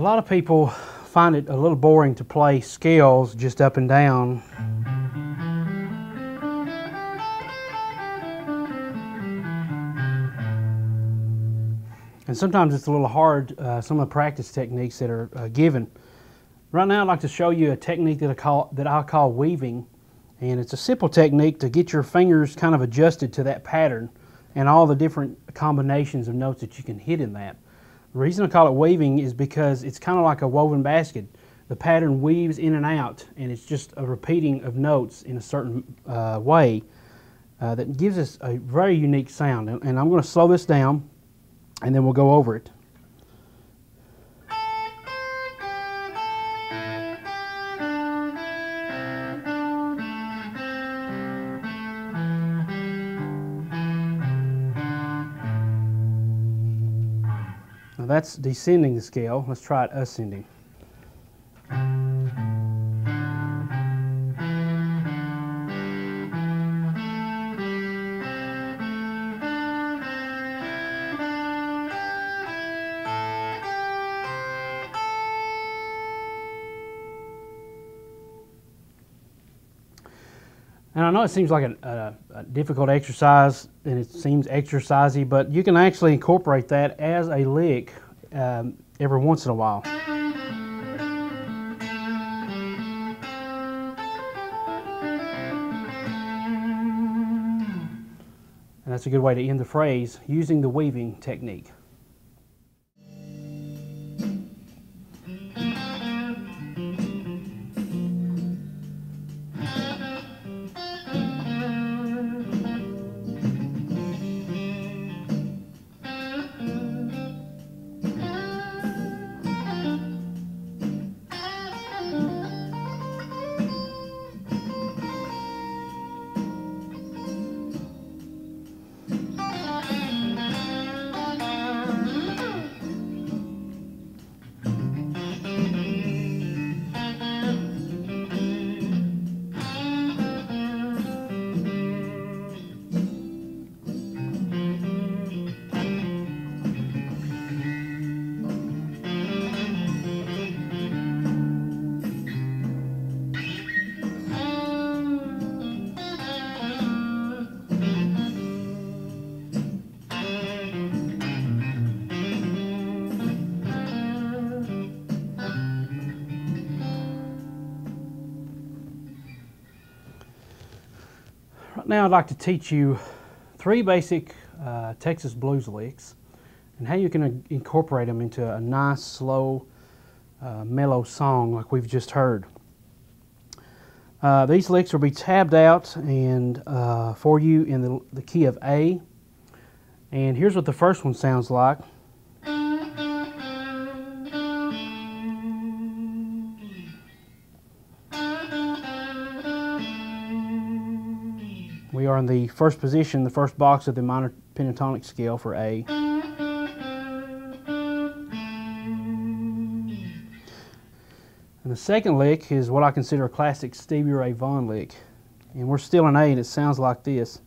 lot of people find it a little boring to play scales just up and down. And sometimes it's a little hard, some of the practice techniques that are given. Right now I'd like to show you a technique that I call weaving. And it's a simple technique to get your fingers kind of adjusted to that pattern and all the different combinations of notes that you can hit in that. The reason I call it weaving is because it's kind of like a woven basket. The pattern weaves in and out, and it's just a repeating of notes in a certain way that gives us a very unique sound. And I'm going to slow this down, and then we'll go over it. Now that's descending the scale. Let's try it ascending. And I know it seems like a difficult exercise, and it seems exercisey, but you can actually incorporate that as a lick every once in a while. And that's a good way to end the phrase using the weaving technique. Right now I'd like to teach you 3 basic Texas blues licks and how you can incorporate them into a nice, slow, mellow song like we've just heard. These licks will be tabbed out and for you in the key of A. And here's what the first one sounds like. We are in the first position, the first box of the minor pentatonic scale for A. And the second lick is what I consider a classic Stevie Ray Vaughan lick. And we're still in A, and it sounds like this.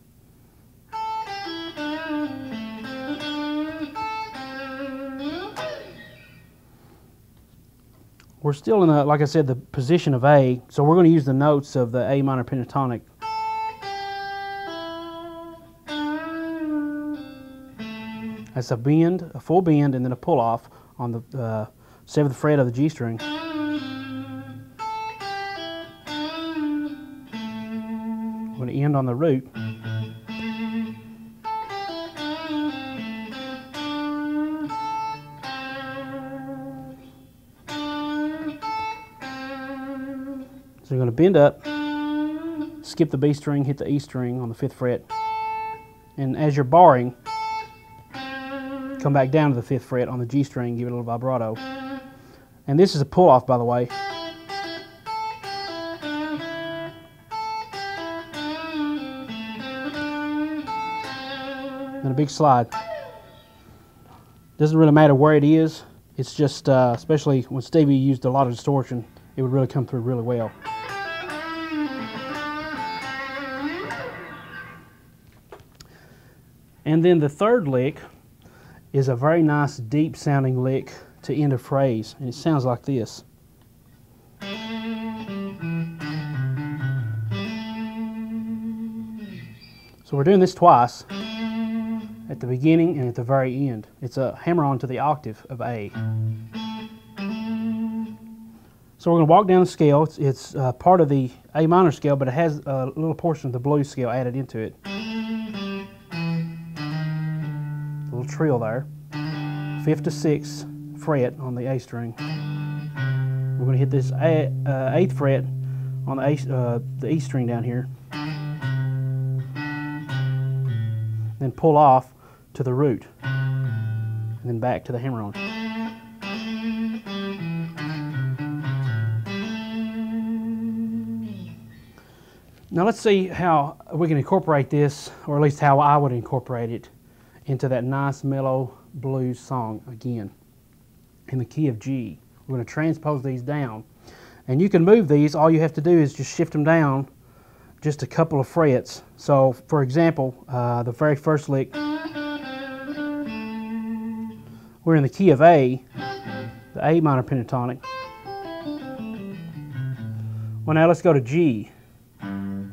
We're still in, like I said, the position of A, so we're going to use the notes of the A minor pentatonic. That's a bend, a full bend, and then a pull off on the 7th fret of the G string. We're going to end on the root. So you're going to bend up, skip the B string, hit the E string on the 5th fret, and as you're barring, come back down to the 5th fret on the G string, give it a little vibrato. And this is a pull-off, by the way. And a big slide. Doesn't really matter where it is. It's just, especially when Stevie used a lot of distortion, it would really come through really well. And then the third lick is a very nice deep sounding lick to end a phrase, and it sounds like this. So we're doing this twice, at the beginning and at the very end. It's a hammer-on to the octave of A. So we're going to walk down the scale. It's part of the A minor scale, but it has a little portion of the blues scale added into it. A little trill there. 5th to 6th fret on the A string. We're going to hit this 8th fret on the E string down here. Then pull off to the root, and then back to the hammer-on. Now let's see how we can incorporate this, or at least how I would incorporate it, into that nice mellow blues song again, in the key of G. We're going to transpose these down, and you can move these. All you have to do is just shift them down just a couple of frets. So for example, the very first lick, we're in the key of A, the A minor pentatonic. Well, now let's go to G. And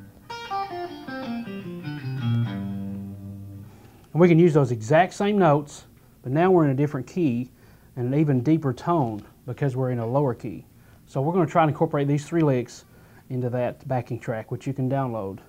we can use those exact same notes, but now we're in a different key and an even deeper tone because we're in a lower key. So we're going to try and incorporate these 3 licks into that backing track, which you can download.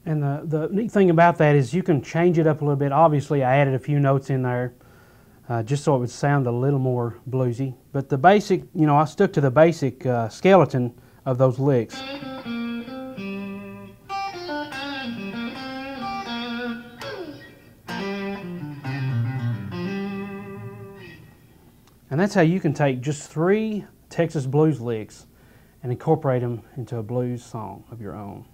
And the neat thing about that is you can change it up a little bit. Obviously, I added a few notes in there just so it would sound a little more bluesy. But the basic, you know, I stuck to the basic skeleton of those licks. And that's how you can take just 3 Texas blues licks and incorporate them into a blues song of your own.